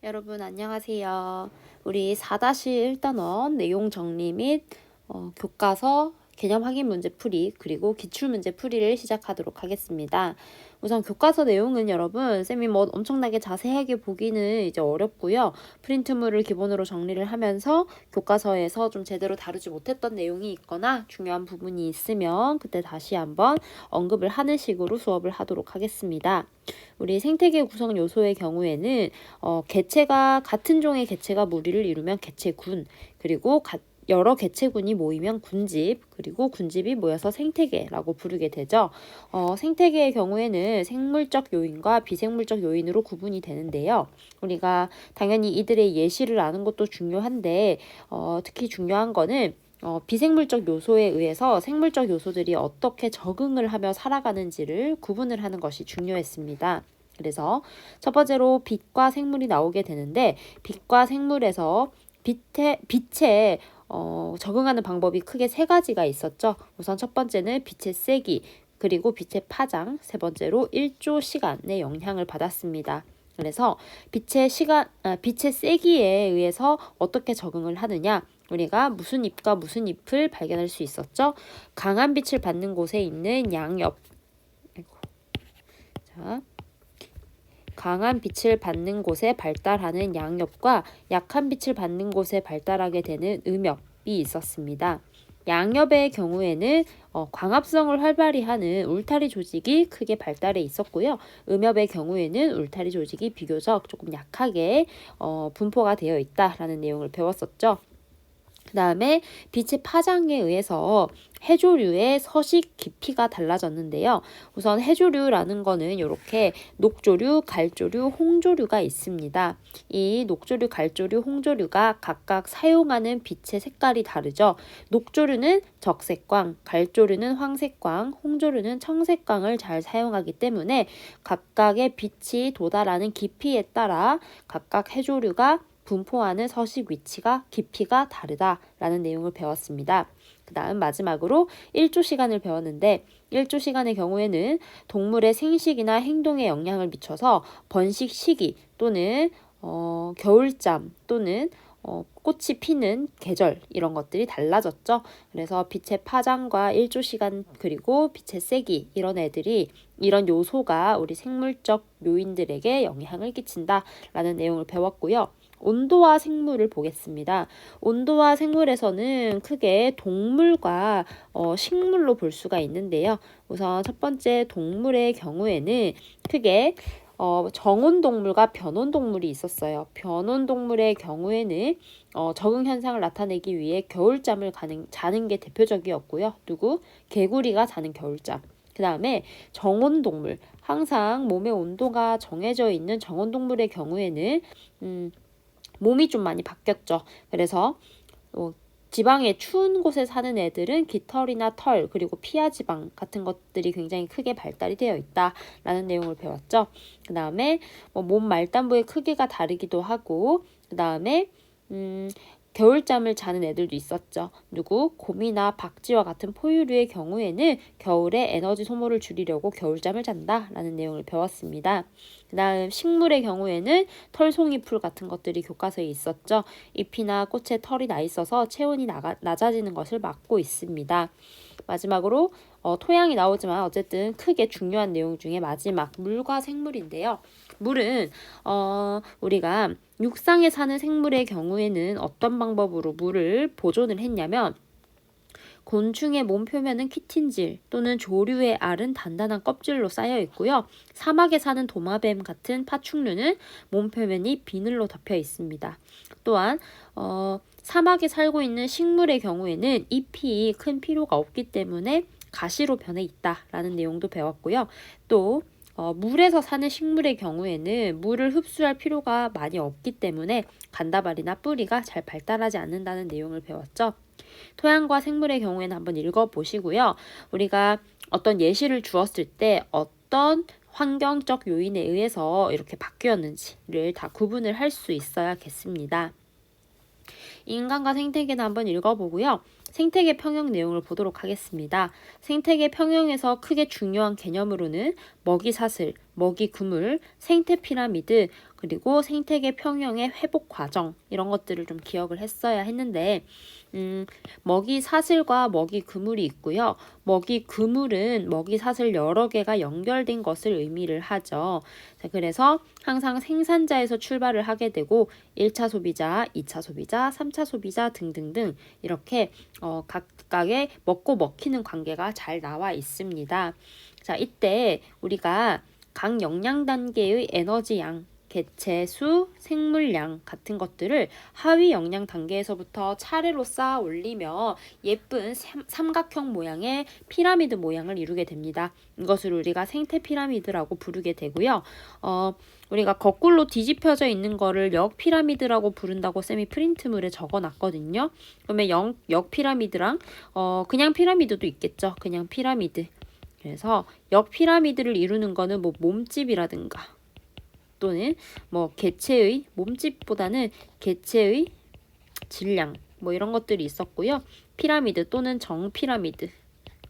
여러분 안녕하세요. 우리 4-1단원 내용 정리 및 교과서 개념 확인 문제 풀이 그리고 기출 문제 풀이를 시작하도록 하겠습니다. 우선 교과서 내용은 여러분 쌤이 뭐 엄청나게 자세하게 보기는 이제 어렵고요. 프린트물을 기본으로 정리를 하면서 교과서에서 좀 제대로 다루지 못했던 내용이 있거나 중요한 부분이 있으면 그때 다시 한번 언급을 하는 식으로 수업을 하도록 하겠습니다. 우리 생태계 구성 요소의 경우에는 개체가 같은 종의 개체가 무리를 이루면 개체군, 그리고 여러 개체군이 모이면 군집, 그리고 군집이 모여서 생태계라고 부르게 되죠. 생태계의 경우에는 생물적 요인과 비생물적 요인으로 구분이 되는데요. 우리가 당연히 이들의 예시를 아는 것도 중요한데 특히 중요한 거는 비생물적 요소에 의해서 생물적 요소들이 어떻게 적응을 하며 살아가는지를 구분을 하는 것이 중요했습니다. 그래서 첫 번째로 빛과 생물이 나오게 되는데 빛과 생물에서 빛에 적응하는 방법이 크게 세 가지가 있었죠. 우선 첫 번째는 빛의 세기, 그리고 빛의 파장, 세 번째로 일조 시간의 영향을 받았습니다. 그래서 빛의 세기에 의해서 어떻게 적응을 하느냐? 우리가 무슨 잎과 무슨 잎을 발견할 수 있었죠? 강한 빛을 받는 곳에 있는 양옆. 자, 강한 빛을 받는 곳에 발달하는 양엽과 약한 빛을 받는 곳에 발달하게 되는 음엽이 있었습니다. 양엽의 경우에는 광합성을 활발히 하는 울타리 조직이 크게 발달해 있었고요. 음엽의 경우에는 울타리 조직이 비교적 조금 약하게 분포가 되어 있다라는 내용을 배웠었죠. 그 다음에 빛의 파장에 의해서 해조류의 서식 깊이가 달라졌는데요. 우선 해조류라는 거는 이렇게 녹조류, 갈조류, 홍조류가 있습니다. 이 녹조류, 갈조류, 홍조류가 각각 사용하는 빛의 색깔이 다르죠. 녹조류는 적색광, 갈조류는 황색광, 홍조류는 청색광을 잘 사용하기 때문에 각각의 빛이 도달하는 깊이에 따라 각각 해조류가 분포하는 서식 위치가 깊이가 다르다라는 내용을 배웠습니다. 그 다음 마지막으로 1조 시간을 배웠는데 1조 시간의 경우에는 동물의 생식이나 행동에 영향을 미쳐서 번식 시기 또는 겨울잠 또는 꽃이 피는 계절 이런 것들이 달라졌죠. 그래서 빛의 파장과 1조 시간 그리고 빛의 세기 이런 요소가 우리 생물적 요인들에게 영향을 끼친다라는 내용을 배웠고요. 온도와 생물을 보겠습니다. 온도와 생물에서는 크게 동물과 식물로 볼 수가 있는데요. 우선 첫 번째 동물의 경우에는 크게 정온동물과 변온동물이 있었어요. 변온동물의 경우에는 적응 현상을 나타내기 위해 겨울잠을 자는 게 대표적이었고요. 누구? 개구리가 자는 겨울잠. 그 다음에 정온동물, 항상 몸의 온도가 정해져 있는 정온동물의 경우에는 몸이 좀 많이 바뀌었죠. 그래서 지방의 추운 곳에 사는 애들은 깃털이나 털 그리고 피하 지방 같은 것들이 굉장히 크게 발달이 되어 있다라는 내용을 배웠죠. 그 다음에 몸 말단부의 크기가 다르기도 하고 그 다음에 겨울잠을 자는 애들도 있었죠. 누구? 곰이나 박쥐와 같은 포유류의 경우에는 겨울에 에너지 소모를 줄이려고 겨울잠을 잔다라는 내용을 배웠습니다. 그 다음 식물의 경우에는 털송이풀 같은 것들이 교과서에 있었죠. 잎이나 꽃에 털이 나 있어서 체온이 낮아지는 것을 막고 있습니다. 마지막으로 토양이 나오지만 어쨌든 크게 중요한 내용 중에 마지막 물과 생물인데요. 물은 우리가 육상에 사는 생물의 경우에는 어떤 방법으로 물을 보존을 했냐면 곤충의 몸 표면은 키틴질 또는 조류의 알은 단단한 껍질로 쌓여 있고요. 사막에 사는 도마뱀 같은 파충류는 몸 표면이 비늘로 덮여 있습니다. 또한 사막에 살고 있는 식물의 경우에는 잎이 큰 필요가 없기 때문에 가시로 변해 있다라는 내용도 배웠고요. 또 물에서 사는 식물의 경우에는 물을 흡수할 필요가 많이 없기 때문에 간다발이나 뿌리가 잘 발달하지 않는다는 내용을 배웠죠. 토양과 생물의 경우에는 한번 읽어보시고요. 우리가 어떤 예시를 주었을 때 어떤 환경적 요인에 의해서 이렇게 바뀌었는지를 다 구분을 할 수 있어야겠습니다. 인간과 생태계는 한번 읽어보고요. 생태계 평형 내용을 보도록 하겠습니다. 생태계 평형에서 크게 중요한 개념으로는 먹이 사슬, 먹이 그물, 생태 피라미드, 그리고 생태계 평형의 회복 과정 이런 것들을 좀 기억을 했어야 했는데 먹이 사슬과 먹이 그물이 있고요. 먹이 그물은 먹이 사슬 여러 개가 연결된 것을 의미를 하죠. 자, 그래서 항상 생산자에서 출발을 하게 되고 1차 소비자, 2차 소비자, 3차 소비자 등등등 이렇게 각각의 먹고 먹히는 관계가 잘 나와 있습니다. 자, 이때 우리가 각 영양 단계의 에너지 양, 개체 수, 생물량 같은 것들을 하위 영양 단계에서부터 차례로 쌓아 올리며 예쁜 삼각형 모양의 피라미드 모양을 이루게 됩니다. 이것을 우리가 생태 피라미드라고 부르게 되고요. 우리가 거꾸로 뒤집혀져 있는 거를 역 피라미드라고 부른다고 쌤이 프린트물에 적어놨거든요. 그러면 역 피라미드랑 그냥 피라미드도 있겠죠. 그냥 피라미드. 그래서 역 피라미드를 이루는 거는 뭐 몸집이라든가 또는 뭐 개체의 몸집보다는 개체의 질량 뭐 이런 것들이 있었고요. 피라미드 또는 정 피라미드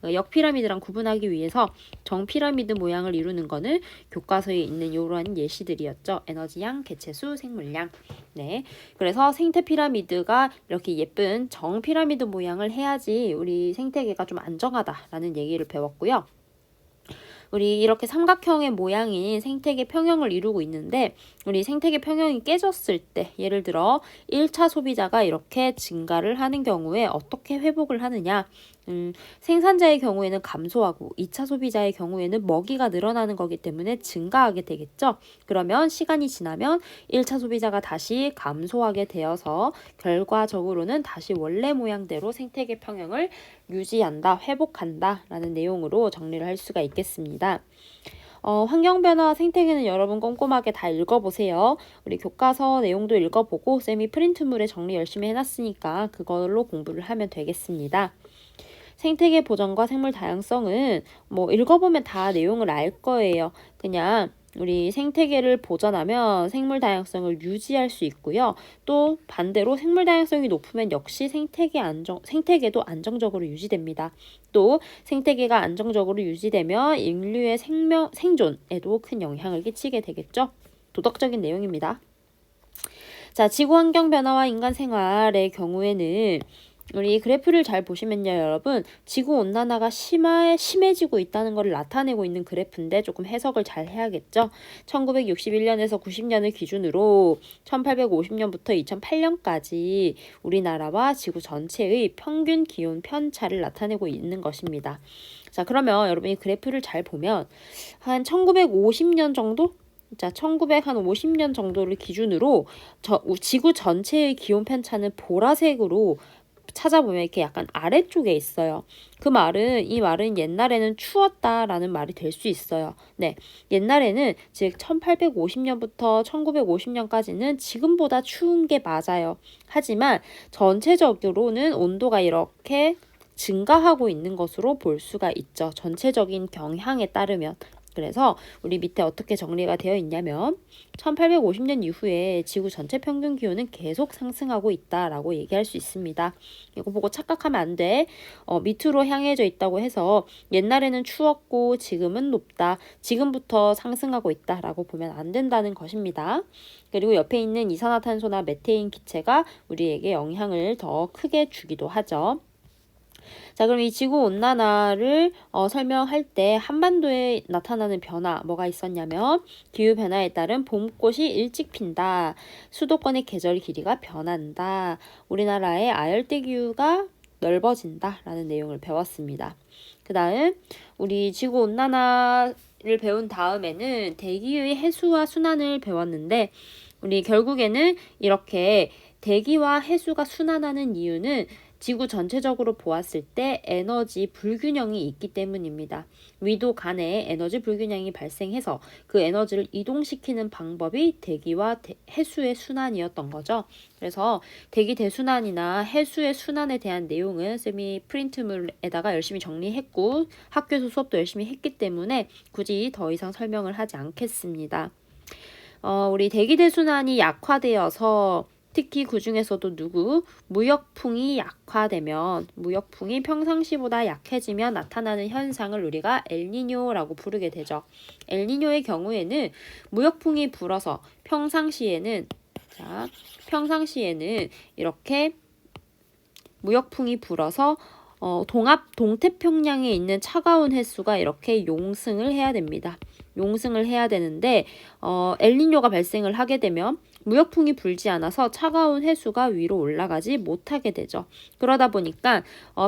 역 피라미드랑 구분하기 위해서 정 피라미드 모양을 이루는 거는 교과서에 있는 이러한 예시들이었죠. 에너지양, 개체수, 생물량. 네, 그래서 생태 피라미드가 이렇게 예쁜 정 피라미드 모양을 해야지 우리 생태계가 좀 안정하다라는 얘기를 배웠고요. 우리 이렇게 삼각형의 모양인 생태계 평형을 이루고 있는데 우리 생태계 평형이 깨졌을 때 예를 들어 1차 소비자가 이렇게 증가를 하는 경우에 어떻게 회복을 하느냐 생산자의 경우에는 감소하고 2차 소비자의 경우에는 먹이가 늘어나는 거기 때문에 증가하게 되겠죠. 그러면 시간이 지나면 1차 소비자가 다시 감소하게 되어서 결과적으로는 다시 원래 모양대로 생태계 평형을 유지한다, 회복한다 라는 내용으로 정리를 할 수가 있겠습니다. 환경변화 생태계는 여러분 꼼꼼하게 다 읽어보세요. 우리 교과서 내용도 읽어보고 쌤이 프린트물에 정리 열심히 해놨으니까 그걸로 공부를 하면 되겠습니다. 생태계 보전과 생물 다양성은 뭐 읽어보면 다 내용을 알 거예요. 그냥 우리 생태계를 보전하면 생물 다양성을 유지할 수 있고요. 또 반대로 생물 다양성이 높으면 역시 생태계도 안정적으로 유지됩니다. 또 생태계가 안정적으로 유지되면 인류의 생존에도 큰 영향을 끼치게 되겠죠. 도덕적인 내용입니다. 자, 지구 환경 변화와 인간 생활의 경우에는 우리 그래프를 잘 보시면요, 여러분. 지구온난화가 심해지고 있다는 것을 나타내고 있는 그래프인데 조금 해석을 잘 해야겠죠. 1961년에서 90년을 기준으로 1850년부터 2008년까지 우리나라와 지구 전체의 평균 기온 편차를 나타내고 있는 것입니다. 자, 그러면 여러분이 그래프를 잘 보면 한 1950년 정도? 자, 1950년 정도를 기준으로 지구 전체의 기온 편차는 보라색으로 찾아보면 이렇게 약간 아래쪽에 있어요. 이 말은 옛날에는 추웠다라는 말이 될 수 있어요. 네, 옛날에는 즉 1850년부터 1950년까지는 지금보다 추운 게 맞아요. 하지만 전체적으로는 온도가 이렇게 증가하고 있는 것으로 볼 수가 있죠. 전체적인 경향에 따르면. 그래서 우리 밑에 어떻게 정리가 되어 있냐면 1850년 이후에 지구 전체 평균 기온은 계속 상승하고 있다라고 얘기할 수 있습니다. 이거 보고 착각하면 안 돼. 밑으로 향해져 있다고 해서 옛날에는 추웠고 지금은 높다. 지금부터 상승하고 있다라고 보면 안 된다는 것입니다. 그리고 옆에 있는 이산화탄소나 메테인 기체가 우리에게 영향을 더 크게 주기도 하죠. 자, 그럼 이 지구온난화를 설명할 때 한반도에 나타나는 변화 뭐가 있었냐면 기후변화에 따른 봄꽃이 일찍 핀다. 수도권의 계절 길이가 변한다. 우리나라의 아열대 기후가 넓어진다 라는 내용을 배웠습니다. 그 다음 우리 지구온난화를 배운 다음에는 대기의 해수와 순환을 배웠는데 우리 결국에는 이렇게 대기와 해수가 순환하는 이유는 지구 전체적으로 보았을 때 에너지 불균형이 있기 때문입니다. 위도 간에 에너지 불균형이 발생해서 그 에너지를 이동시키는 방법이 대기와 해수의 순환이었던 거죠. 그래서 대기 대순환이나 해수의 순환에 대한 내용은 쌤이 프린트물에다가 열심히 정리했고 학교에서 수업도 열심히 했기 때문에 굳이 더 이상 설명을 하지 않겠습니다. 우리 대기 대순환이 약화되어서 특히 그 중에서도 무역풍이 약화되면, 무역풍이 평상시보다 약해지면 나타나는 현상을 우리가 엘니뇨라고 부르게 되죠. 엘니뇨의 경우에는 무역풍이 불어서 평상시에는 이렇게 무역풍이 불어서 동태평양에 있는 차가운 해수가 이렇게 용승을 해야 됩니다. 용승을 해야 되는데 엘니뇨가 발생을 하게 되면 무역풍이 불지 않아서 차가운 해수가 위로 올라가지 못하게 되죠. 그러다 보니까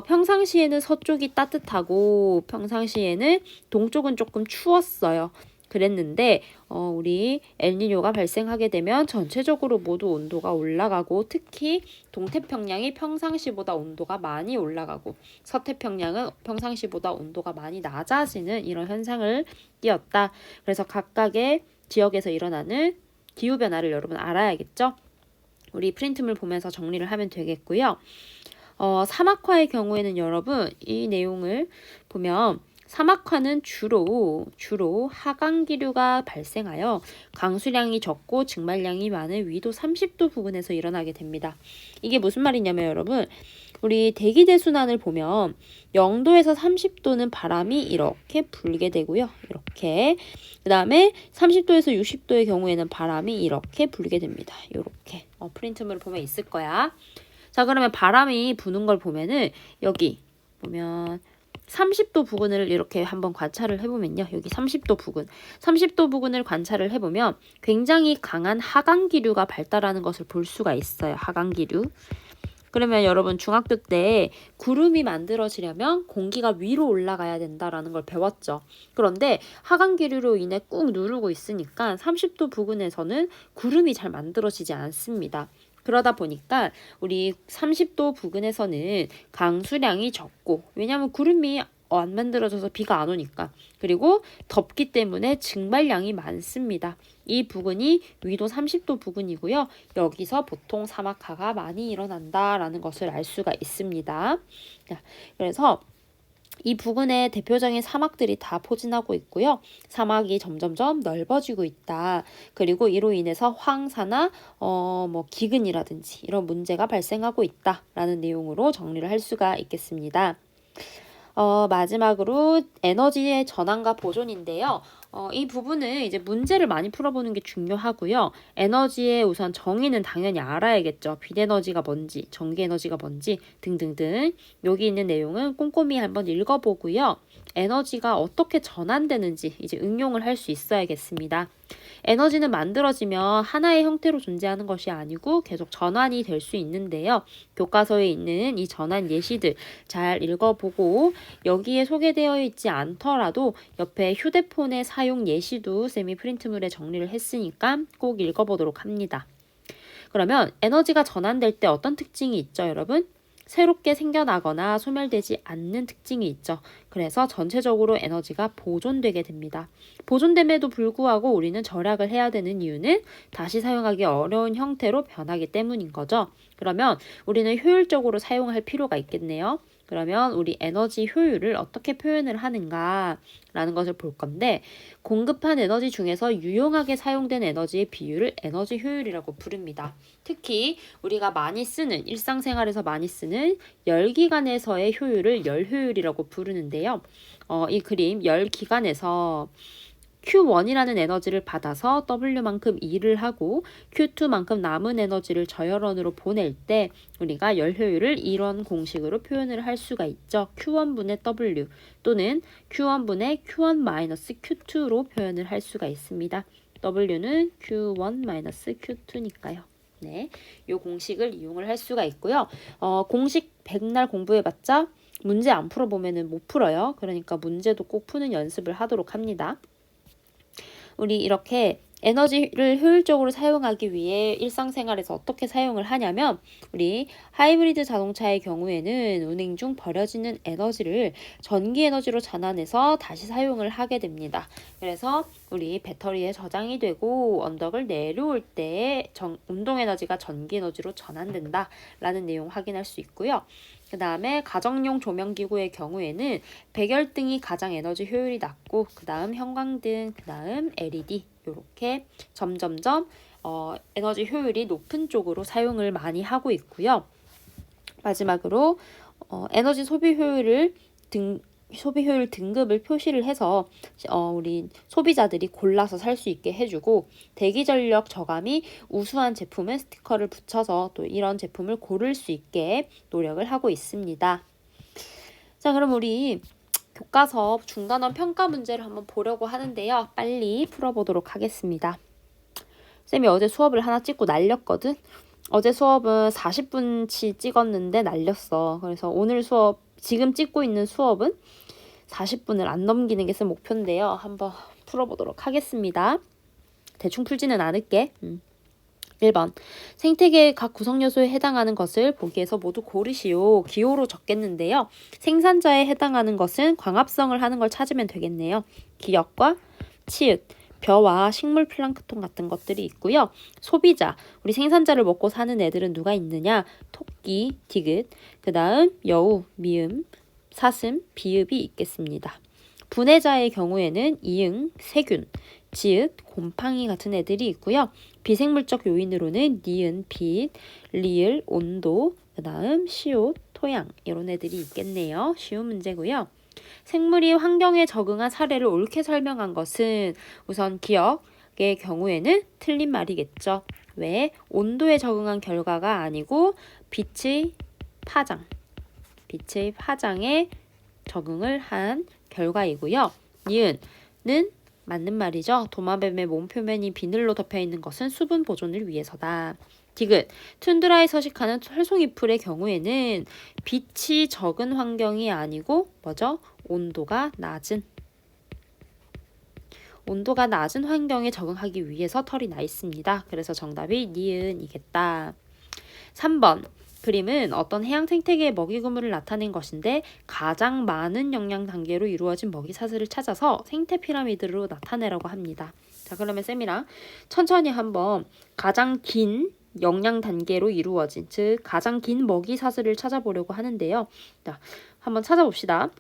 평상시에는 서쪽이 따뜻하고 평상시에는 동쪽은 조금 추웠어요. 그랬는데 우리 엘니뇨가 발생하게 되면 전체적으로 모두 온도가 올라가고 특히 동태평양이 평상시보다 온도가 많이 올라가고 서태평양은 평상시보다 온도가 많이 낮아지는 이런 현상을 띄었다. 그래서 각각의 지역에서 일어나는 기후변화를 여러분 알아야겠죠? 우리 프린트물 보면서 정리를 하면 되겠고요. 사막화의 경우에는 여러분 이 내용을 보면 사막화는 주로 하강기류가 발생하여 강수량이 적고 증발량이 많은 위도 30도 부근에서 일어나게 됩니다. 이게 무슨 말이냐면 여러분 우리 대기대순환을 보면 0도에서 30도는 바람이 이렇게 불게 되고요. 이렇게 그 다음에 30도에서 60도의 경우에는 바람이 이렇게 불게 됩니다. 이렇게 프린트물을 보면 있을 거야. 자 그러면 바람이 부는 걸 보면은 여기 보면 30도 부근을 이렇게 한번 관찰을 해보면요. 여기 30도 부근을 관찰을 해보면 굉장히 강한 하강기류가 발달하는 것을 볼 수가 있어요. 하강기류. 그러면 여러분 중학교 때 구름이 만들어지려면 공기가 위로 올라가야 된다라는 걸 배웠죠. 그런데 하강기류로 인해 꾹 누르고 있으니까 30도 부근에서는 구름이 잘 만들어지지 않습니다. 그러다 보니까 우리 30도 부근에서는 강수량이 적고 왜냐하면 구름이 안 만들어져서 비가 안 오니까 그리고 덥기 때문에 증발량이 많습니다. 이 부근이 위도 30도 부근이고요. 여기서 보통 사막화가 많이 일어난다라는 것을 알 수가 있습니다. 그래서 이 부근에 대표적인 사막들이 다 포진하고 있고요. 사막이 점점점 넓어지고 있다. 그리고 이로 인해서 황사나 기근이라든지 이런 문제가 발생하고 있다라는 내용으로 정리를 할 수가 있겠습니다. 마지막으로 에너지의 전환과 보존인데요. 이 부분은 이제 문제를 많이 풀어보는 게 중요하고요. 에너지의 우선 정의는 당연히 알아야겠죠. 빛에너지가 뭔지, 전기에너지가 뭔지 등등등. 여기 있는 내용은 꼼꼼히 한번 읽어보고요. 에너지가 어떻게 전환되는지 이제 응용을 할 수 있어야겠습니다. 에너지는 만들어지면 하나의 형태로 존재하는 것이 아니고 계속 전환이 될 수 있는데요. 교과서에 있는 이 전환 예시들 잘 읽어보고 여기에 소개되어 있지 않더라도 옆에 휴대폰의 사용 예시도 쌤이 프린트물에 정리를 했으니까 꼭 읽어보도록 합니다. 그러면 에너지가 전환될 때 어떤 특징이 있죠, 여러분? 새롭게 생겨나거나 소멸되지 않는 특징이 있죠. 그래서 전체적으로 에너지가 보존되게 됩니다. 보존됨에도 불구하고 우리는 절약을 해야 되는 이유는 다시 사용하기 어려운 형태로 변하기 때문인 거죠. 그러면 우리는 효율적으로 사용할 필요가 있겠네요. 그러면 우리 에너지 효율을 어떻게 표현을 하는가라는 것을 볼 건데 공급한 에너지 중에서 유용하게 사용된 에너지의 비율을 에너지 효율이라고 부릅니다. 특히 우리가 많이 쓰는 일상생활에서 많이 쓰는 열기관에서의 효율을 열효율이라고 부르는데요. 이 그림 열기관에서 Q1이라는 에너지를 받아서 W만큼 일을 하고 Q2만큼 남은 에너지를 저열원으로 보낼 때 우리가 열효율을 이런 공식으로 표현을 할 수가 있죠. Q1분의 W 또는 Q1분의 Q1-Q2로 표현을 할 수가 있습니다. W는 Q1-Q2니까요. 네, 이 공식을 이용을 할 수가 있고요. 공식 백날 공부해봤자 문제 안 풀어보면 못 풀어요. 그러니까 문제도 꼭 푸는 연습을 하도록 합니다. 우리 이렇게 에너지를 효율적으로 사용하기 위해 일상생활에서 어떻게 사용을 하냐면 우리 하이브리드 자동차의 경우에는 운행 중 버려지는 에너지를 전기 에너지로 전환해서 다시 사용을 하게 됩니다. 그래서 우리 배터리에 저장이 되고 언덕을 내려올 때 운동 에너지가 전기 에너지로 전환된다 라는 내용 확인할 수 있고요. 그 다음에 가정용 조명기구의 경우에는 백열등이 가장 에너지 효율이 낮고 그 다음 형광등, 그 다음 LED 이렇게 점점점 에너지 효율이 높은 쪽으로 사용을 많이 하고 있고요. 마지막으로 에너지 소비 효율 등급을 표시를 해서 우리 소비자들이 골라서 살 수 있게 해주고, 대기전력 저감이 우수한 제품은 스티커를 붙여서 또 이런 제품을 고를 수 있게 노력을 하고 있습니다. 자, 그럼 우리 교과서 중단원 평가 문제를 한번 보려고 하는데요. 빨리 풀어보도록 하겠습니다. 쌤이 어제 수업을 하나 찍고 날렸거든. 어제 수업은 40분치 찍었는데 날렸어. 그래서 오늘 수업, 지금 찍고 있는 수업은 40분을 안 넘기는 게 쌤 목표인데요. 한번 풀어보도록 하겠습니다. 대충 풀지는 않을게. 1번. 생태계의 각 구성 요소에 해당하는 것을 보기에서 모두 고르시오. 기호로 적겠는데요. 생산자에 해당하는 것은 광합성을 하는 걸 찾으면 되겠네요. 기역과 치읓, 벼와 식물 플랑크톤 같은 것들이 있고요. 소비자, 우리 생산자를 먹고 사는 애들은 누가 있느냐? 토끼, 디귿, 그 다음 여우, 미음, 사슴, 비읍이 있겠습니다. 분해자의 경우에는 이응, 세균, 지읒, 곰팡이 같은 애들이 있고요. 비생물적 요인으로는 니은, 빛, 리을, 온도, 그 다음 시옷, 토양 이런 애들이 있겠네요. 쉬운 문제고요. 생물이 환경에 적응한 사례를 옳게 설명한 것은 우선 기역의 경우에는 틀린 말이겠죠. 왜? 온도에 적응한 결과가 아니고 빛의 파장에 적응을 한 결과이고요. 니은은 맞는 말이죠. 도마뱀의 몸 표면이 비늘로 덮여 있는 것은 수분 보존을 위해서다. 디귿, 툰드라에 서식하는 철송이풀의 경우에는 빛이 적은 환경이 아니고 뭐죠? 온도가 낮은 환경에 적응하기 위해서 털이 나 있습니다. 그래서 정답이 니은이겠다. 3번. 그림은 어떤 해양 생태계의 먹이 그물을 나타낸 것인데 가장 많은 영양 단계로 이루어진 먹이 사슬을 찾아서 생태 피라미드로 나타내라고 합니다. 자, 그러면 쌤이랑 천천히 한번 가장 긴 영양 단계로 이루어진, 즉 가장 긴 먹이 사슬을 찾아보려고 하는데요. 자, 한번 찾아봅시다.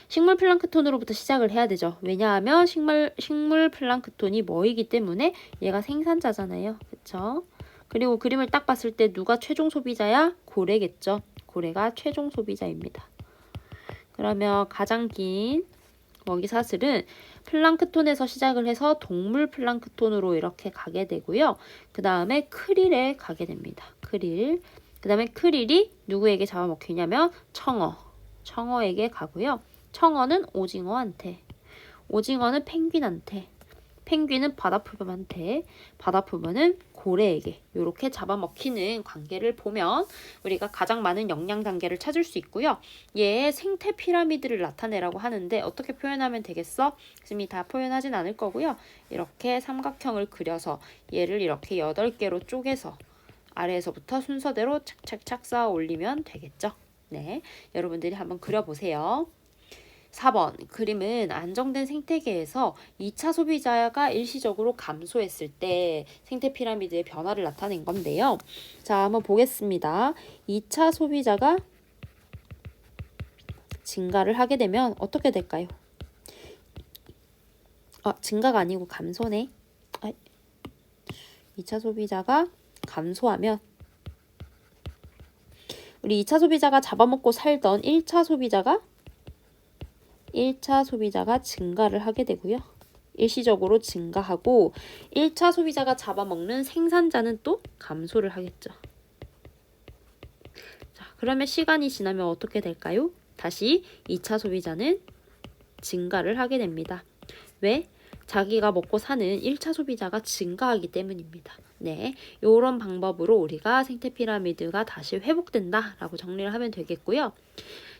식물 플랑크톤으로부터 시작을 해야 되죠. 왜냐하면 식물 플랑크톤이 뭐이기 때문에 얘가 생산자잖아요. 그쵸? 그리고 그림을 딱 봤을 때 누가 최종 소비자야? 고래겠죠. 고래가 최종 소비자입니다. 그러면 가장 긴 먹이 사슬은 플랑크톤에서 시작을 해서 동물 플랑크톤으로 이렇게 가게 되고요. 그 다음에 크릴에 가게 됩니다. 크릴. 그 다음에 크릴이 누구에게 잡아먹히냐면 청어에게 가고요. 청어는 오징어한테, 오징어는 펭귄한테, 펭귄은 바다표범한테, 바다표범은 고래에게 이렇게 잡아먹히는 관계를 보면 우리가 가장 많은 영양 단계를 찾을 수 있고요. 얘의 생태 피라미드를 나타내라고 하는데 어떻게 표현하면 되겠어? 지금 다 표현하진 않을 거고요. 이렇게 삼각형을 그려서 얘를 이렇게 8개로 쪼개서 아래에서부터 순서대로 착착착 쌓아 올리면 되겠죠. 네, 여러분들이 한번 그려보세요. 4번. 그림은 안정된 생태계에서 2차 소비자가 일시적으로 감소했을 때 생태 피라미드의 변화를 나타낸 건데요. 자, 한번 보겠습니다. 2차 소비자가 증가를 하게 되면 어떻게 될까요? 증가가 아니고 감소네. 2차 소비자가 감소하면 우리 2차 소비자가 잡아먹고 살던 1차 소비자가 증가를 하게 되고요. 일시적으로 증가하고 1차 소비자가 잡아먹는 생산자는 또 감소를 하겠죠. 자, 그러면 시간이 지나면 어떻게 될까요? 다시 2차 소비자는 증가를 하게 됩니다. 왜? 자기가 먹고 사는 1차 소비자가 증가하기 때문입니다. 네, 이런 방법으로 우리가 생태 피라미드가 다시 회복된다라고 정리를 하면 되겠고요.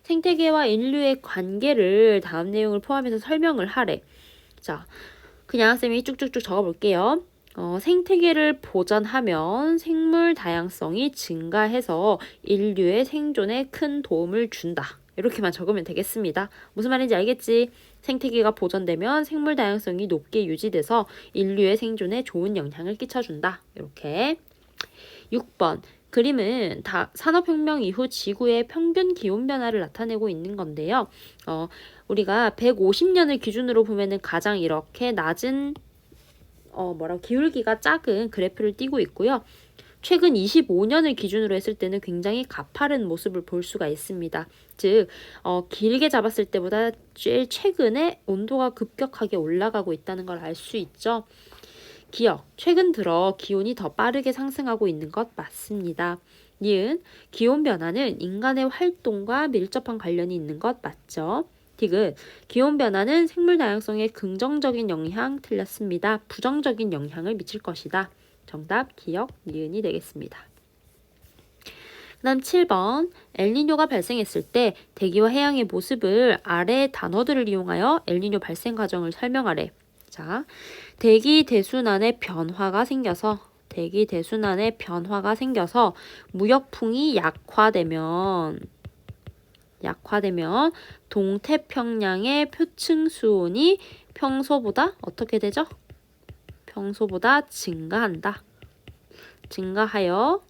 생태계와 인류의 관계를 다음 내용을 포함해서 설명을 하래. 자, 그냥 쌤이 쭉쭉쭉 적어볼게요. 생태계를 보전하면 생물 다양성이 증가해서 인류의 생존에 큰 도움을 준다. 이렇게만 적으면 되겠습니다. 무슨 말인지 알겠지? 생태계가 보존되면 생물 다양성이 높게 유지돼서 인류의 생존에 좋은 영향을 끼쳐준다. 이렇게. 6번. 그림은 산업혁명 이후 지구의 평균 기온 변화를 나타내고 있는 건데요. 우리가 150년을 기준으로 보면은 가장 이렇게 낮은 기울기가 작은 그래프를 띄고 있고요. 최근 25년을 기준으로 했을 때는 굉장히 가파른 모습을 볼 수가 있습니다. 즉, 길게 잡았을 때보다 제일 최근에 온도가 급격하게 올라가고 있다는 걸 알 수 있죠. 기억, 최근 들어 기온이 더 빠르게 상승하고 있는 것 맞습니다. 니은, 기온 변화는 인간의 활동과 밀접한 관련이 있는 것 맞죠? 디귿, 기온 변화는 생물 다양성에 긍정적인 영향 틀렸습니다. 부정적인 영향을 미칠 것이다. 정답 기억, 니은이 되겠습니다. 그 다음 7번 엘니뇨가 발생했을 때 대기와 해양의 모습을 아래 단어들을 이용하여 엘니뇨 발생 과정을 설명하래. 자, 대기 대순환의 변화가 생겨서 무역풍이 약화되면 동태평양의 표층 수온이 평소보다 어떻게 되죠? 평소보다 증가하여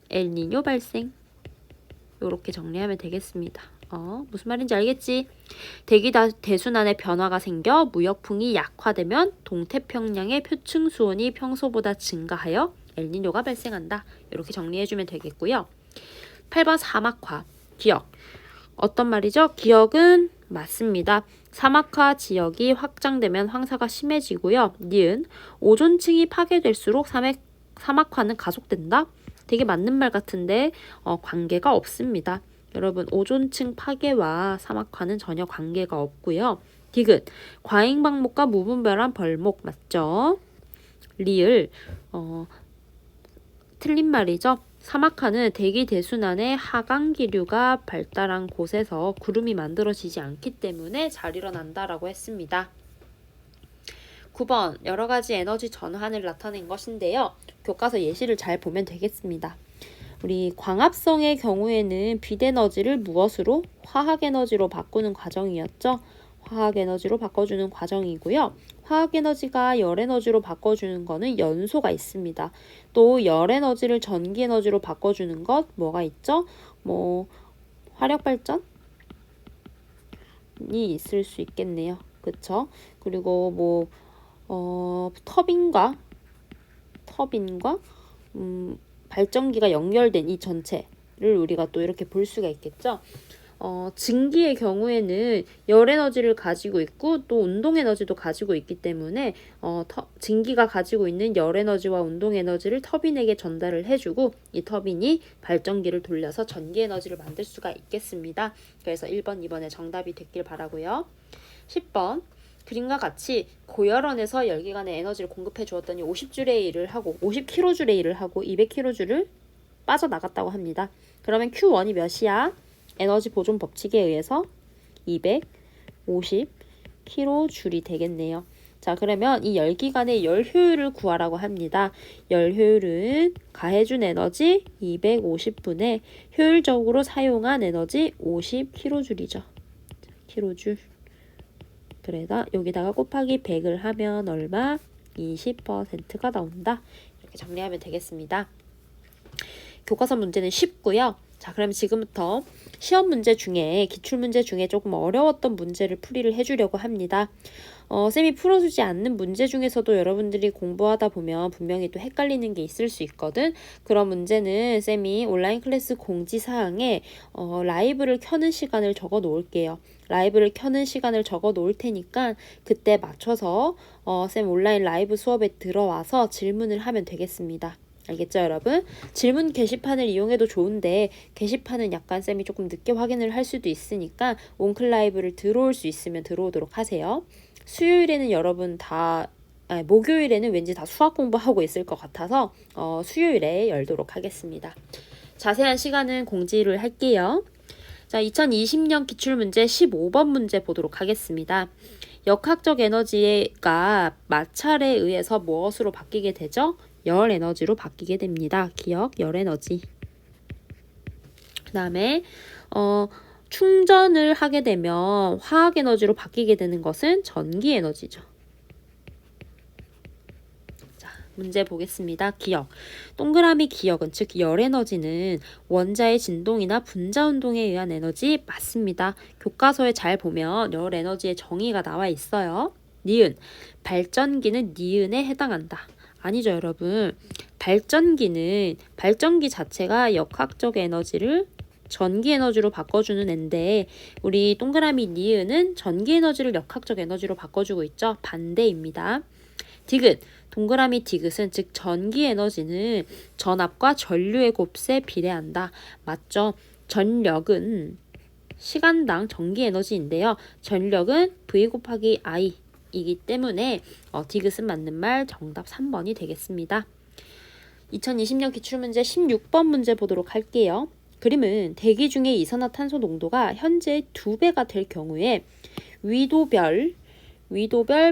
엘니뇨 발생. 이렇게 정리하면 되겠습니다. 무슨 말인지 알겠지? 대기 대순환의 변화가 생겨 무역풍이 약화되면 동태평양의 표층 수온이 평소보다 증가하여 엘니뇨가 발생한다. 이렇게 정리해주면 되겠고요. 8번 사막화. 기억. 어떤 말이죠? 기억은 맞습니다. 사막화 지역이 확장되면 황사가 심해지고요. 니은, 오존층이 파괴될수록 사막화는 가속된다? 되게 맞는 말 같은데 관계가 없습니다. 여러분, 오존층 파괴와 사막화는 전혀 관계가 없고요. 디귿, 과잉방목과 무분별한 벌목 맞죠? 리을, 틀린 말이죠. 사막화는 대기 대순환의 하강 기류가 발달한 곳에서 구름이 만들어지지 않기 때문에 잘 일어난다라고 했습니다. 9번 여러 가지 에너지 전환을 나타낸 것인데요. 교과서 예시를 잘 보면 되겠습니다. 우리 광합성의 경우에는 빛에너지를 무엇으로? 화학에너지로 바꾸는 과정이었죠. 화학에너지로 바꿔주는 과정이고요. 화학에너지가 열에너지로 바꿔주는 거는 연소가 있습니다. 또 열에너지를 전기에너지로 바꿔주는 것 뭐가 있죠? 화력발전이 있을 수 있겠네요. 그쵸? 그리고 터빈과 발전기가 연결된 이 전체를 우리가 또 이렇게 볼 수가 있겠죠. 증기의 경우에는 열에너지를 가지고 있고 또 운동에너지도 가지고 있기 때문에 증기가 가지고 있는 열에너지와 운동에너지를 터빈에게 전달을 해주고 이 터빈이 발전기를 돌려서 전기에너지를 만들 수가 있겠습니다. 그래서 1번, 2번의 정답이 됐길 바라고요. 10번 그림과 같이 고열원에서 열기관에 에너지를 공급해 주었더니 50kJ의 일을 하고 200kJ를 빠져나갔다고 합니다. 그러면 Q1이 몇이야? 에너지 보존 법칙에 의해서 250kJ이 되겠네요. 자, 그러면 이 열기관의 열 효율을 구하라고 합니다. 열 효율은 가해준 에너지 250분의 효율적으로 사용한 에너지 50kJ이죠. kJ. 그래서 여기다가 곱하기 100을 하면 얼마? 20%가 나온다. 이렇게 정리하면 되겠습니다. 교과서 문제는 쉽고요. 자, 그럼 지금부터 시험 문제 중에 기출문제 중에 조금 어려웠던 문제를 풀이를 해주려고 합니다. 쌤이 풀어주지 않는 문제 중에서도 여러분들이 공부하다 보면 분명히 또 헷갈리는 게 있을 수 있거든. 그런 문제는 쌤이 온라인 클래스 공지사항에 라이브를 켜는 시간을 적어 놓을게요. 라이브를 켜는 시간을 적어 놓을 테니까 그때 맞춰서 쌤 온라인 라이브 수업에 들어와서 질문을 하면 되겠습니다. 알겠죠, 여러분? 질문 게시판을 이용해도 좋은데 게시판은 약간 쌤이 조금 늦게 확인을 할 수도 있으니까 온클 라이브를 들어올 수 있으면 들어오도록 하세요. 수요일에는 여러분 목요일에는 왠지 다 수학 공부하고 있을 것 같아서 수요일에 열도록 하겠습니다. 자세한 시간은 공지를 할게요. 자, 2020년 기출문제 15번 문제 보도록 하겠습니다. 역학적 에너지가 마찰에 의해서 무엇으로 바뀌게 되죠? 열 에너지로 바뀌게 됩니다. 기억, 열 에너지. 그 다음에 충전을 하게 되면 화학 에너지로 바뀌게 되는 것은 전기 에너지죠. 자, 문제 보겠습니다. 기억. 동그라미 기억은 즉 열 에너지는 원자의 진동이나 분자 운동에 의한 에너지 맞습니다. 교과서에 잘 보면 열 에너지의 정의가 나와 있어요. 니은. 발전기는 니은에 해당한다. 아니죠, 여러분. 발전기 자체가 역학적 에너지를 전기 에너지로 바꿔주는 앤데 우리 동그라미 니은은 전기 에너지를 역학적 에너지로 바꿔주고 있죠. 반대입니다. 디귿. 동그라미 디귿은 즉 전기 에너지는 전압과 전류의 곱셈에 비례한다. 맞죠? 전력은 시간당 전기 에너지인데요. 전력은 V 곱하기 I 이기 때문에 디귿은 맞는 말 정답 3번이 되겠습니다. 2020년 기출문제 16번 문제 보도록 할게요. 그림은 대기 중에 이산화탄소 농도가 현재 2배가 될 경우에 위도별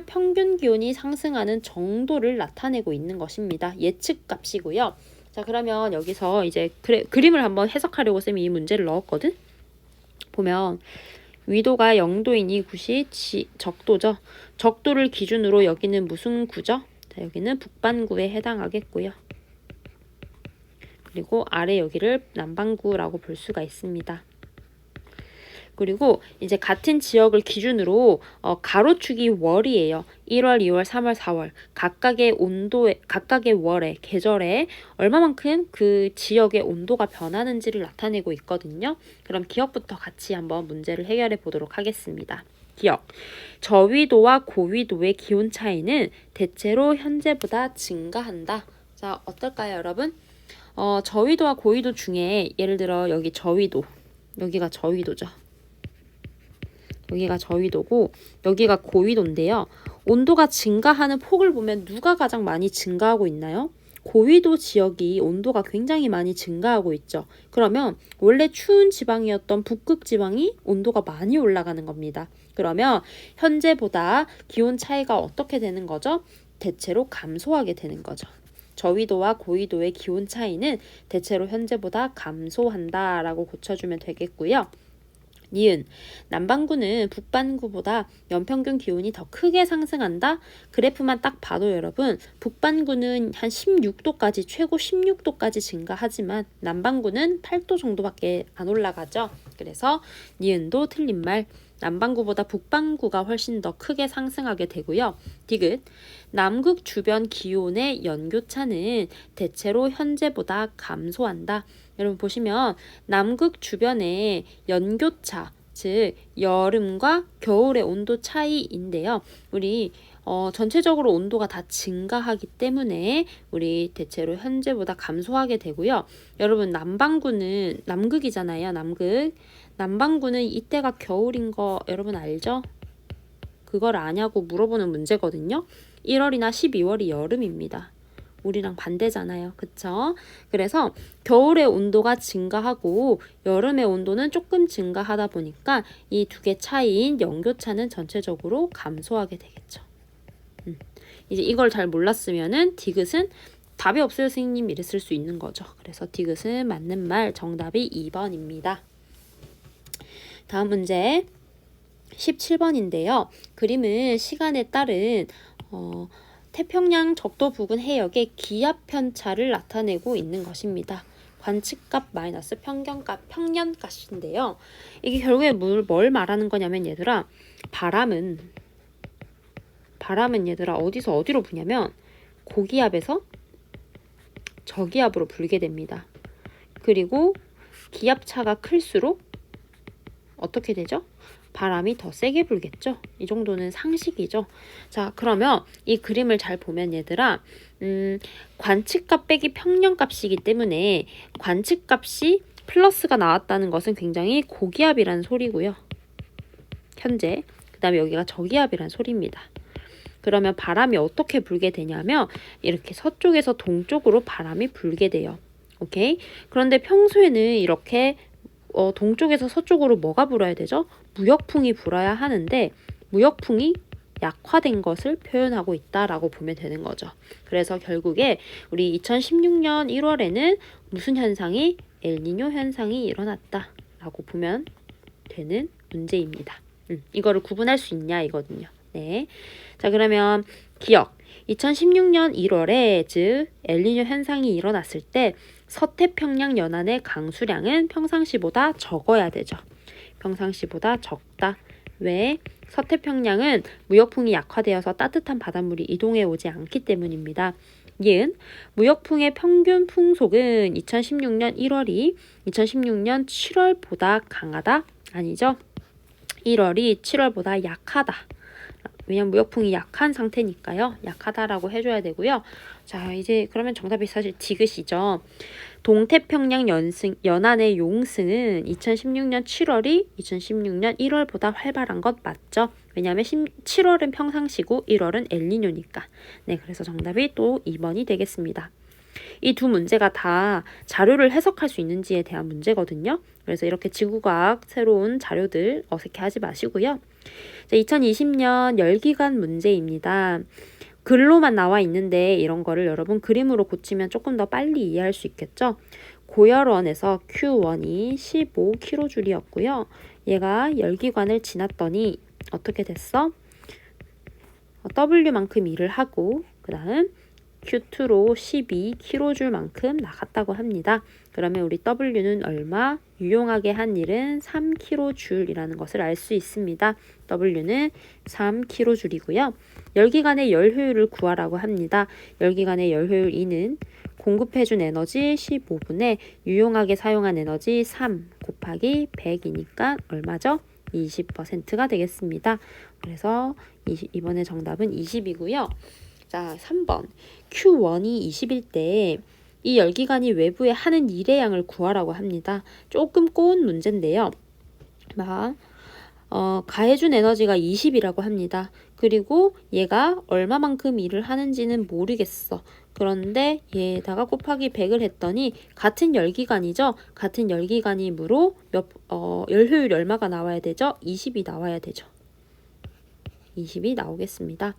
평균 기온이 상승하는 정도를 나타내고 있는 것입니다. 예측 값이고요. 자, 그러면 여기서 이제 그림을 한번 해석하려고 쌤이 이 문제를 넣었거든. 보면 위도가 0도인 이곳이 적도죠. 적도를 기준으로 여기는 무슨 구죠? 자, 여기는 북반구에 해당하겠고요. 그리고 아래 여기를 남반구라고 볼 수가 있습니다. 그리고 이제 같은 지역을 기준으로 가로축이 월이에요. 1월, 2월, 3월, 4월 각각의 월에 계절에 얼마만큼 그 지역의 온도가 변하는지를 나타내고 있거든요. 그럼 기억부터 같이 한번 문제를 해결해 보도록 하겠습니다. 기억. 저위도와 고위도의 기온 차이는 대체로 현재보다 증가한다. 자, 어떨까요, 여러분? 저위도와 고위도 중에 예를 들어 여기 저위도, 여기가 저위도죠. 여기가 저위도고 여기가 고위도인데요. 온도가 증가하는 폭을 보면 누가 가장 많이 증가하고 있나요? 고위도 지역이 온도가 굉장히 많이 증가하고 있죠. 그러면 원래 추운 지방이었던 북극 지방이 온도가 많이 올라가는 겁니다. 그러면 현재보다 기온 차이가 어떻게 되는 거죠? 대체로 감소하게 되는 거죠. 저위도와 고위도의 기온 차이는 대체로 현재보다 감소한다라고 고쳐주면 되겠고요. 니은. 남반구는 북반구보다 연평균 기온이 더 크게 상승한다. 그래프만 딱 봐도 여러분 북반구는 한 16도까지 최고 16도까지 증가하지만 남반구는 8도 정도밖에 안 올라가죠. 그래서 니은도 틀린 말. 남반구보다 북반구가 훨씬 더 크게 상승하게 되고요. 디귿. 남극 주변 기온의 연교차는 대체로 현재보다 감소한다. 여러분 보시면 남극 주변의 연교차, 즉 여름과 겨울의 온도 차이인데요. 우리 전체적으로 온도가 다 증가하기 때문에 우리 대체로 현재보다 감소하게 되고요. 여러분 남반구는 남극이잖아요. 남반구는 이때가 겨울인 거 여러분 알죠? 그걸 아냐고 물어보는 문제거든요. 1월이나 12월이 여름입니다. 우리랑 반대잖아요. 그쵸? 그래서 겨울의 온도가 증가하고 여름의 온도는 조금 증가하다 보니까 이 두 개 차이인 연교차는 전체적으로 감소하게 되겠죠. 이제 이걸 잘 몰랐으면은 디귿은 답이 없어요 선생님 이랬을 수 있는 거죠. 그래서 디귿은 맞는 말 정답이 2번입니다. 다음 문제 17번인데요. 그림은 시간에 따른 태평양 적도 부근 해역의 기압 편차를 나타내고 있는 것입니다. 관측값 마이너스 평년가스인데요. 이게 결국에 뭘 말하는 거냐면 얘들아 바람은 얘들아 어디서 어디로 부냐면 고기압에서 저기압으로 불게 됩니다. 그리고 기압차가 클수록 어떻게 되죠? 바람이 더 세게 불겠죠? 이 정도는 상식이죠. 자, 그러면 이 그림을 잘 보면 얘들아 관측값 빼기 평년값이기 때문에 관측값이 플러스가 나왔다는 것은 굉장히 고기압이라는 소리고요. 현재 그 다음에 여기가 저기압이라는 소리입니다. 그러면 바람이 어떻게 불게 되냐면 이렇게 서쪽에서 동쪽으로 바람이 불게 돼요. 오케이? 그런데 평소에는 이렇게 동쪽에서 서쪽으로 뭐가 불어야 되죠? 무역풍이 불어야 하는데 무역풍이 약화된 것을 표현하고 있다라고 보면 되는 거죠. 그래서 결국에 우리 2016년 1월에는 무슨 현상이? 엘니뇨 현상이 일어났다라고 보면 되는 문제입니다. 이거를 구분할 수 있냐 이거든요. 네. 자, 그러면 기억. 2016년 1월에 즉 엘니뇨 현상이 일어났을 때 서태평양 연안의 강수량은 평상시보다 적어야 되죠. 평상시보다 적다. 왜? 서태평양은 무역풍이 약화되어서 따뜻한 바닷물이 이동해 오지 않기 때문입니다. 니은 무역풍의 평균 풍속은 2016년 1월이 2016년 7월보다 강하다? 아니죠. 1월이 7월보다 약하다. 왜냐면 무역풍이 약한 상태니까요. 약하다라고 해줘야 되고요. 자, 이제 그러면 정답이 사실 디귿이죠. 동태평양 연안의 용승은 2016년 7월이 2016년 1월보다 활발한 것 맞죠? 왜냐하면 7월은 평상시고 1월은 엘니뇨니까. 네, 그래서 정답이 또 2번이 되겠습니다. 이 두 문제가 다 자료를 해석할 수 있는지에 대한 문제거든요. 그래서 이렇게 지구과학 새로운 자료들 어색해하지 마시고요. 자, 2020년 열기관 문제입니다. 글로만 나와 있는데 이런 거를 여러분 그림으로 고치면 조금 더 빨리 이해할 수 있겠죠? 고열원에서 Q1이 15kJ였고요. 얘가 열기관을 지났더니 어떻게 됐어? W만큼 일을 하고 그 다음 Q2로 12kJ만큼 나갔다고 합니다. 그러면 우리 W는 얼마? 유용하게 한 일은 3kJ이라는 것을 알 수 있습니다. W는 3kJ이고요. 열기관의 열효율을 구하라고 합니다. 열기관의 열효율 E는 공급해준 에너지 15분에 유용하게 사용한 에너지 3 곱하기 100이니까 얼마죠? 20%가 되겠습니다. 그래서 이번에 정답은 20이고요. 자, 3번. Q1이 20일 때 이 열기관이 외부에 하는 일의 양을 구하라고 합니다. 조금 꼬운 문제인데요. 가해준 에너지가 20이라고 합니다. 그리고 얘가 얼마만큼 일을 하는지는 모르겠어. 그런데 얘에다가 곱하기 100을 했더니 같은 열기관이죠. 같은 열기관이므로 열효율이 얼마가 나와야 되죠? 20이 나와야 되죠. 20이 나오겠습니다.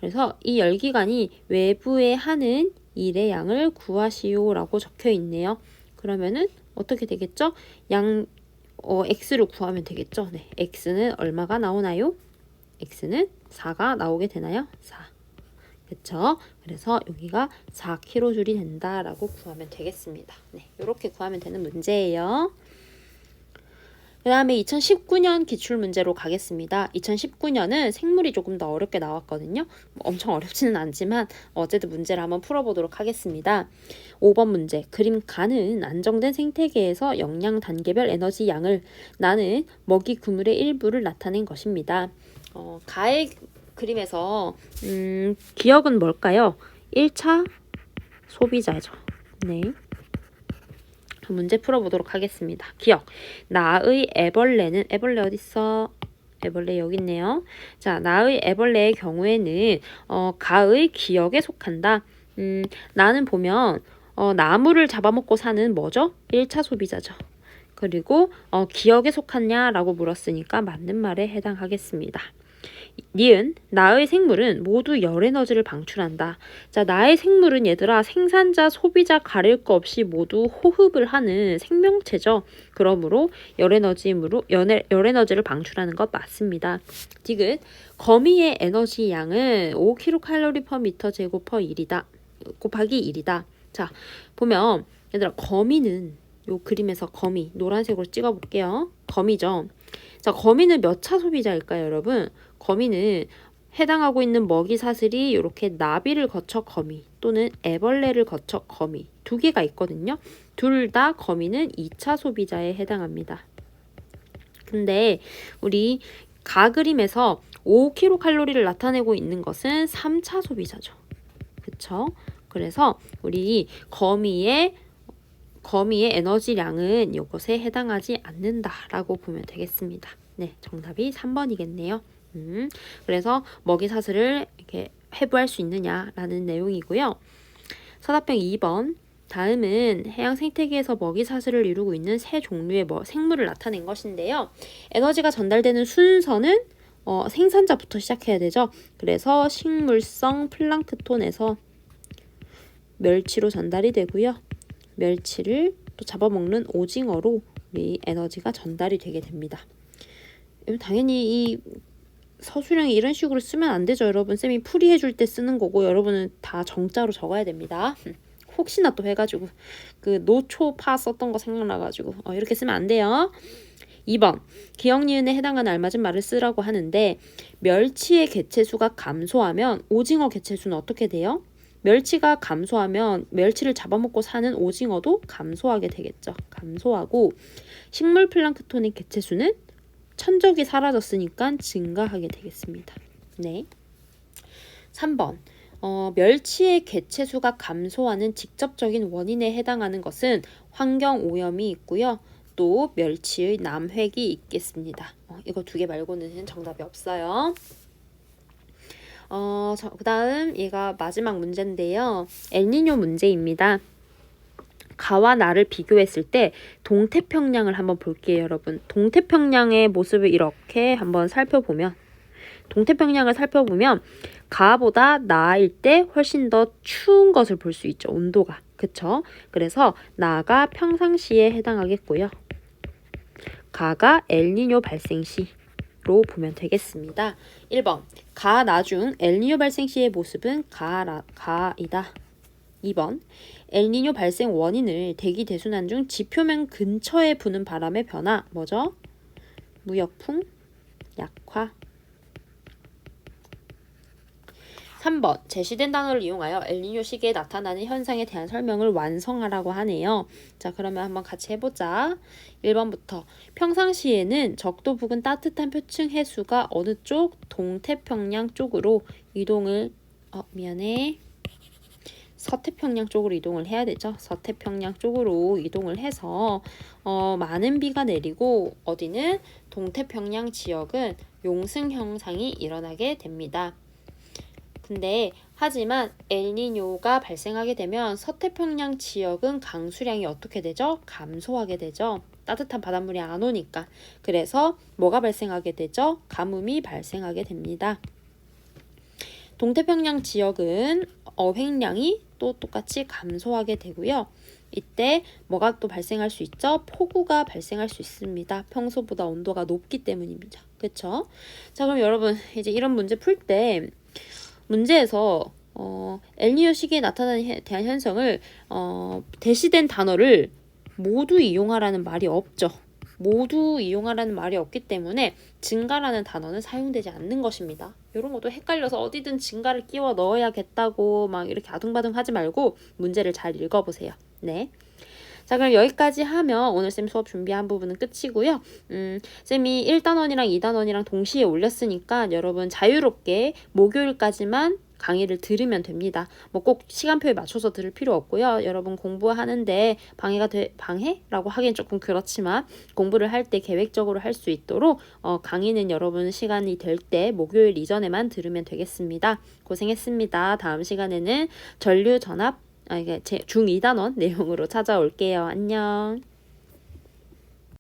그래서 이 열기관이 외부에 하는 일의 양을 구하시오라고 적혀 있네요. 그러면은 어떻게 되겠죠? x를 구하면 되겠죠. 네, x는 얼마가 나오나요? x는 4가 나오게 되나요? 4. 그렇죠? 그래서 여기가 4kJ이 된다라고 구하면 되겠습니다. 네, 이렇게 구하면 되는 문제예요. 그 다음에 2019년 기출문제로 가겠습니다. 2019년은 생물이 조금 더 어렵게 나왔거든요. 엄청 어렵지는 않지만 어쨌든 문제를 한번 풀어보도록 하겠습니다. 5번 문제. 그림 가는 안정된 생태계에서 영양 단계별 에너지 양을 나는 먹이 그물의 일부를 나타낸 것입니다. 가의 그림에서 기억은 뭘까요? 1차 소비자죠. 네. 문제 풀어보도록 하겠습니다. 기억. 나의 애벌레는 애벌레 어딨어? 애벌레 여기 있네요. 자, 나의 애벌레의 경우에는 가의 기억에 속한다. 나는 보면 나무를 잡아먹고 사는 뭐죠? 1차 소비자죠. 그리고 기억에 속하냐라고 물었으니까 맞는 말에 해당하겠습니다. 니은 나의 생물은 모두 열 에너지를 방출한다. 자, 나의 생물은 얘들아 생산자, 소비자 가릴 거 없이 모두 호흡을 하는 생명체죠. 그러므로 열 에너지를 방출하는 것 맞습니다. 디귿 거미의 에너지 양은 5kcal/m 제곱 per 1이다. 곱하기 1이다. 자, 보면 얘들아 거미는 요 그림에서 거미 노란색으로 찍어볼게요. 거미죠. 자, 거미는 몇 차 소비자일까요, 여러분? 거미는 해당하고 있는 먹이 사슬이 이렇게 나비를 거쳐 거미 또는 애벌레를 거쳐 거미 두 개가 있거든요. 둘 다 거미는 2차 소비자에 해당합니다. 근데 우리 가 그림에서 5kcal를 나타내고 있는 것은 3차 소비자죠. 그쵸? 그래서 우리 거미의 에너지량은 이것에 해당하지 않는다라고 보면 되겠습니다. 네, 정답이 3번이겠네요. 그래서 먹이 사슬을 이렇게 해부할 수 있느냐라는 내용이고요. 서답형 2번. 다음은 해양 생태계에서 먹이 사슬을 이루고 있는 세 종류의 생물을 나타낸 것인데요. 에너지가 전달되는 순서는 생산자부터 시작해야 되죠. 그래서 식물성 플랑크톤에서 멸치로 전달이 되고요. 멸치를 또 잡아먹는 오징어로 우리 에너지가 전달이 되게 됩니다. 당연히 이 서술형이 이런 식으로 쓰면 안 되죠. 여러분 쌤이 풀이해줄 때 쓰는 거고 여러분은 다 정자로 적어야 됩니다. 혹시나 또 해가지고 그 노초파 썼던 거 생각나가지고 이렇게 쓰면 안 돼요. 2번 기역 니은에 해당하는 알맞은 말을 쓰라고 하는데 멸치의 개체수가 감소하면 오징어 개체수는 어떻게 돼요? 멸치가 감소하면 멸치를 잡아먹고 사는 오징어도 감소하게 되겠죠. 감소하고 식물 플랑크톤의 개체수는 천적이 사라졌으니까 증가하게 되겠습니다. 네. 3번 멸치의 개체수가 감소하는 직접적인 원인에 해당하는 것은 환경오염이 있고요. 또 멸치의 남획이 있겠습니다. 이거 두 개 말고는 정답이 없어요. 그 다음 얘가 마지막 문제인데요. 엘니뇨 문제입니다. 가와 나를 비교했을 때 동태평양을 한번 볼게요, 여러분. 동태평양의 모습을 이렇게 한번 살펴보면 동태평양을 살펴보면 가보다 나일 때 훨씬 더 추운 것을 볼 수 있죠. 온도가. 그쵸? 그래서 나가 평상시에 해당하겠고요. 가가 엘니뇨 발생 시로 보면 되겠습니다. 1번 가, 나 중 엘니뇨 발생 시의 모습은 가이다. 2번 엘니뇨 발생 원인을 대기 대순환 중 지표면 근처에 부는 바람의 변화 뭐죠? 무역풍, 약화. 3번 제시된 단어를 이용하여 엘니뇨 시기에 나타나는 현상에 대한 설명을 완성하라고 하네요. 자, 그러면 한번 같이 해보자. 1번부터 평상시에는 적도 부근 따뜻한 표층 해수가 어느 쪽? 동태평양 쪽으로 이동을 서태평양 쪽으로 이동을 해야 되죠. 서태평양 쪽으로 이동을 해서 많은 비가 내리고 어디는 동태평양 지역은 용승 현상이 일어나게 됩니다. 근데 하지만 엘니뇨가 발생하게 되면 서태평양 지역은 강수량이 어떻게 되죠? 감소하게 되죠. 따뜻한 바닷물이 안 오니까. 그래서 뭐가 발생하게 되죠? 가뭄이 발생하게 됩니다. 동태평양 지역은 어획량이 또 똑같이 감소하게 되고요. 이때 뭐가 또 발생할 수 있죠? 폭우가 발생할 수 있습니다. 평소보다 온도가 높기 때문입니다. 그렇죠? 자, 그럼 여러분 이제 이런 문제 풀 때 문제에서 엘니뇨 시기에 나타나는 대한 현상을 대시된 단어를 모두 이용하라는 말이 없죠. 모두 이용하라는 말이 없기 때문에 증가라는 단어는 사용되지 않는 것입니다. 이런 것도 헷갈려서 어디든 증가를 끼워 넣어야겠다고 막 이렇게 아둥바둥 하지 말고 문제를 잘 읽어보세요. 네. 자, 그럼 여기까지 하면 오늘 쌤 수업 준비한 부분은 끝이고요. 쌤이 1단원이랑 2단원이랑 동시에 올렸으니까 여러분 자유롭게 목요일까지만 강의를 들으면 됩니다. 뭐 꼭 시간표에 맞춰서 들을 필요 없고요. 여러분 공부하는데 방해라고 하기엔 조금 그렇지만 공부를 할 때 계획적으로 할 수 있도록 강의는 여러분 시간이 될 때 목요일 이전에만 들으면 되겠습니다. 고생했습니다. 다음 시간에는 전류 전압 이게 제 중2단원 내용으로 찾아올게요. 안녕.